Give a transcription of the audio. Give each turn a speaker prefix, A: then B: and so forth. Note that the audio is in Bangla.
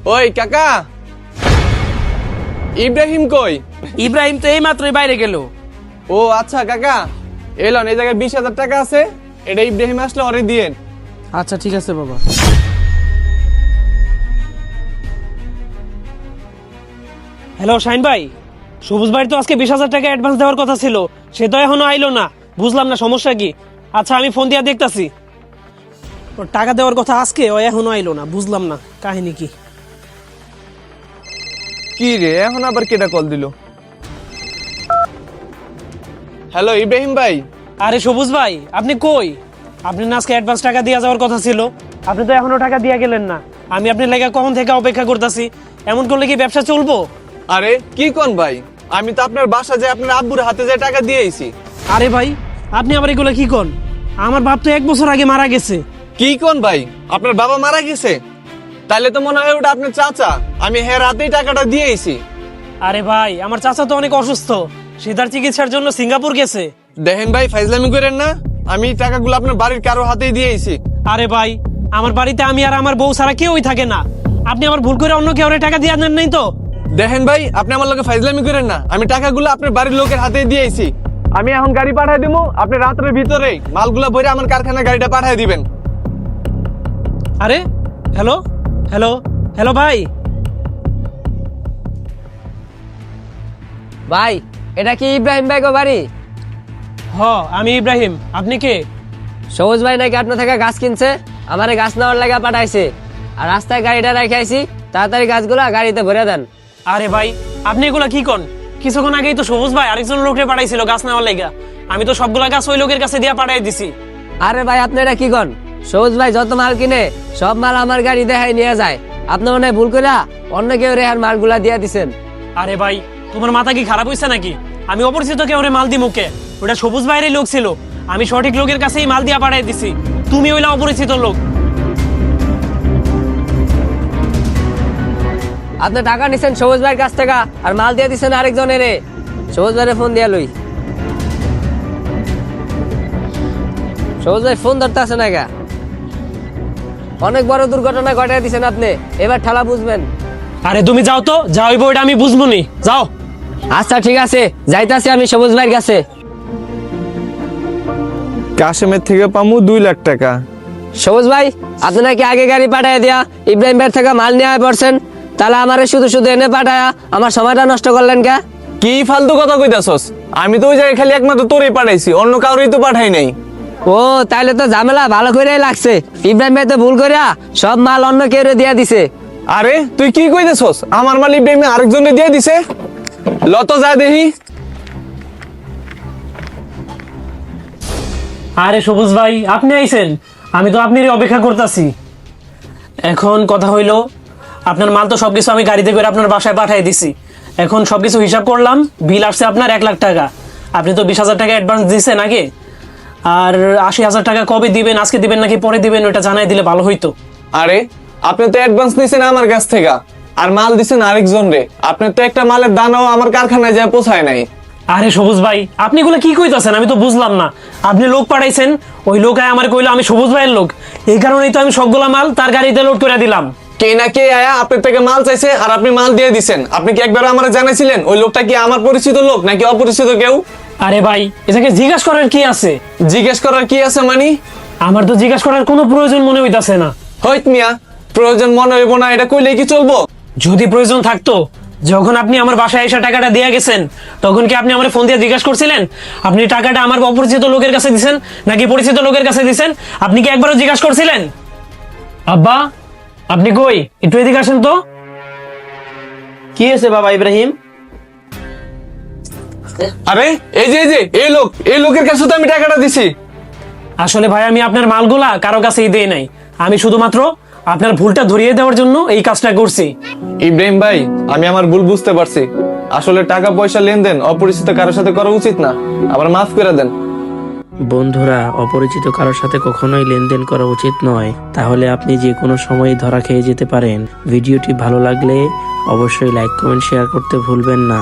A: ওই কাকা, ইব্রাহিম কই?
B: ইব্রাহিম তো এই মাত্রই বাইরে গেল।
A: ও আচ্ছা কাকা, এলন এই জায়গায় 20,000 টাকা আছে, এটা ইব্রাহিম আসলে ওরে দিয়েন।
B: আচ্ছা ঠিক আছে বাবা। হ্যালো শাহিন ভাই, সবুজ ভাই তো আজকে 20,000 টাকা অ্যাডভান্স দেওয়ার কথা ছিল, সে তো এখনো আইলো না। বুঝলাম না সমস্যা কি। আচ্ছা আমি ফোন দিয়ে দেখতাছি। ওর টাকা দেওয়ার কথা আজকে, ও এখনো আইলো না। বুঝলাম না কাহিনী কি।
A: কি রে, এখন আবার কেটা কল দিল? হ্যালো ইব্রাহিম ভাই।
B: আরে সবুজ ভাই, আপনি কই? আপনি না আজকে অ্যাডভান্স টাকা দিয়ে যাওয়ার কথা ছিল, আপনি তো এখনো টাকা দিয়ে গেলেন না। আমি আপনার লাগা কখন থেকে অপেক্ষা করতেছি। এমন করলে কি ব্যবসা চলবো?
A: আরে কি কোন ভাই, আমি তো আপনার বাসা যায় আপনার আব্বুর হাতে যায় টাকা দিয়েছি।
B: আরে ভাই, আপনি আবার এগুলো কি কোন? আমার বাপ তো 1 বছর আগে মারা গেছে।
A: কি কোন ভাই, আপনার বাবা মারা গেছে? তাইলে তো মনে হয় ওটা আপনার চাচা, আমি হের হাতেই টাকাটা দিয়েছি।
B: আরে ভাই, আমার চাচা তো অনেক অসুস্থ, সে তার চিকিৎসার জন্য সিঙ্গাপুর গেছে।
A: দেখেন ভাই, ফাইজলামি করেন না, আমি টাকাগুলো আপনার বাড়ির কারো হাতেই দিয়েছি।
B: আরে ভাই, আমার বাড়িতে আমি আর আমার বউ ছাড়া কেউই থাকে না। আপনি আমার ভুল করে অন্য কেউ টাকা দিয়ে আনেন নাই তো?
A: দেখেন ভাই, আপনি আমার লোকে ফাইজলামি করেন না, আমি টাকাগুলো আপনার বাড়ির লোকের হাতেই দিয়েছি। আমি এখন গাড়ি পাঠিয়ে দিব, আপনি রাতের ভিতরেই মালগুলো ভরে আমার কারখানা গাড়িটা পাঠিয়ে দিবেন।
B: আরে হ্যালো হ্যালো হ্যালো ভাই।
C: ভাই, এটা কি ইব্রাহিম ভাই গো বাড়ি?
B: আমি ইব্রাহিম, আপনি কে?
C: সবুজ ভাই নাকি আপনার থেকে গাছ কিনছে, আমারে গাছ নেওয়ার লাগা পাঠাইছে। আর রাস্তায় গাড়িটা রেখেছি, তাড়াতাড়ি গাছগুলা গাড়িতে ভরে দেন।
B: আরে ভাই, আপনি এগুলা কি কোন? কিছুক্ষণ আগেই তো সবুজ ভাই আরেকজন লোককে পাঠাইছিল গাছ নেওয়ার লাগা। আমি তো সবগুলা গাছ ওই লোকের কাছে দিয়ে পাঠাই দিছি।
C: আরে ভাই, আপনি এটা কি কন? সবুজ ভাই যত মাল কিনে সব মাল আমার গাড়ি দেখাই নিয়ে যায়। আপনি মনে হয় ভুল করে অন্য কেউ রেহার মালগুলা দিয়ে দিছেন।
B: আরে ভাই, তোমার মাথা কি খারাপ হইছে নাকি? আমি অপরিচিত কেউ মাল দি মুখে? ওটা সবুজ ভাইয়েরই লোক ছিল, আমি সঠিক লোকের কাছেই মাল দিয়া পাঠাই দিছি। তুমি ওইলা অপরিচিত লোক।
C: আপনি টাকা নিছেন সবুজ ভাইয়ের কাছ থেকে, আর মাল দিয়ে দিচ্ছেন আরেকজনের। সবুজ ভাইয়ের ফোন দিয়া লই। সবুজ ভাই ফোন ধরতে আছে না গা? অনেক বড় দুর্ঘটনা ঘটাই দিচ্ছেন আপনি, এবার ঠেলা বুঝবেন।
B: আরে তুমি যাও তো, যা হইব ওইটা আমি বুঝবো নি, যাও।
C: আচ্ছা ঠিক আছে, যাইতাছি আমি সবুজ ভাইয়ের কাছে।
A: কাশেমের থেকে পামু 2 লাখ টাকা।
C: সবুজ ভাই, আপনি নাকি আগে গাড়ি পাঠায় দিয়া ইব্রাহিম ভাইয়ের থেকে মাল নিয়ে পড়ছেন, তাহলে আমারে শুধু শুধু এনে পাঠায়া আমার সময়টা নষ্ট করলেন কে?
A: কি ফালতু কথা কইতাছস? আমি তো ওই জায়গায় খালি একমাত্র তোরেই পাঠাইছি, অন্য কাউরেই তো পাঠাই নাই।
C: ও তাইলে তো ঝামেলা ভালো করে লাগছে। ইব্রাহিম ভাই তো ভুল করিয়া সব মাল অন্য কেউ দিয়া দিছে।
A: আরে তুই কি কইতাছস? আমার মাল ইব্রাহিম আরেকজনে দিয়ে দিছে। লত যা দেখি।
B: আরে সবুজ ভাই, আপনি আইছেন? আমি তো আপনারই অপেক্ষা করতেছি। এখন কথা হইলো, আপনার মাল তো সবকিছু আমি গাড়িতে করে আপনার বাসায় পাঠিয়ে দিছি। এখন সবকিছু হিসাব করলাম, বিল আসছে আপনার 1 লাখ টাকা। আপনি তো 20,000 টাকা অ্যাডভান্স দিয়েছেন আগে, আর 80,000 টাকা কবে দিবেন, আজকে দিবেন নাকি পরে দিবেন, ওটা জানাই দিলে ভালো হইতো।
A: আরে আপনি তো অ্যাডভান্স নিছেন আমার কাছ থেকে, আর মাল দিছেন আরেকজন রে। আপনার তো একটা মালের দানাও আমার কারখানায় যায় পৌঁছায় নাই।
B: আরে সবুজ ভাই, আপনি এগুলো কি কইতাছেন? আমি তো বুঝলাম না। আপনি লোক পাঠাইছেন, ওই লোক আমার কইলো আমি সবুজ ভাইয়ের লোক, এই কারণেই তো আমি সবগুলা মাল তার গাড়িতে লোড করে দিলাম।
A: কে না কে আয়া আপনার থেকে মাল চাইছে, আর আপনি মাল দিয়ে দিছেন। আপনি কি একবার আমার জানাইছিলেন ওই লোকটা কি আমার পরিচিত লোক নাকি অপরিচিত কেউ?
B: আরে ভাই, এটাকে জিজ্ঞাসা করার কি আছে?
A: জিজ্ঞেস করার কি আছে মানে?
B: আমার তো জিজ্ঞাসা করার কোনো প্রয়োজন মনে হইতাছে না।
A: হইত মিয়া, প্রয়োজন মনে হইব না এটা কইলে কি চলবো?
B: যদি প্রয়োজন থাকতো, যখন আপনি আমার বাসায় এসে টাকাটা দিয়ে গেছেন, তখন কি আপনি আমার ফোন দিয়ে জিজ্ঞাসা করছিলেন আপনি টাকাটা আমার অপরিচিত লোকের কাছে দিছেন নাকি পরিচিত লোকের কাছে দিছেন? আপনি কি একবারও জিজ্ঞাসা করছিলেন? আব্বা, আপনি কই? একটু এদিকে আসেন তো।
D: কি হয়েছে বাবা ইব্রাহিম?
A: আরে এই যে এই লোকের কাছে তো আমি টাকাটা দিছি।
B: আসলে ভাই, আমি আপনার মালগুলা কারো কাছেই দেই নাই, আমি শুধুমাত্র আপনার ভুলটা ধরিয়ে দেওয়ার জন্য এই কাজটা করছি।
A: ইব্রাহিম ভাই, আমি আমার ভুল বুঝতে পারছি। আসলে টাকা পয়সা লেনদেন অপরিচিত কারোর সাথে করা উচিত না, আবার মাফ করে দেন।
D: বন্ধুরা, অপরিচিত কারোর সাথে কখনোই লেনদেন করা উচিত নয়, তাহলে আপনি যে কোনো সময় ধরা খেয়ে যেতে পারেন। ভিডিওটি ভালো লাগলে অবশ্যই লাইক কমেন্ট শেয়ার করতে ভুলবেন না।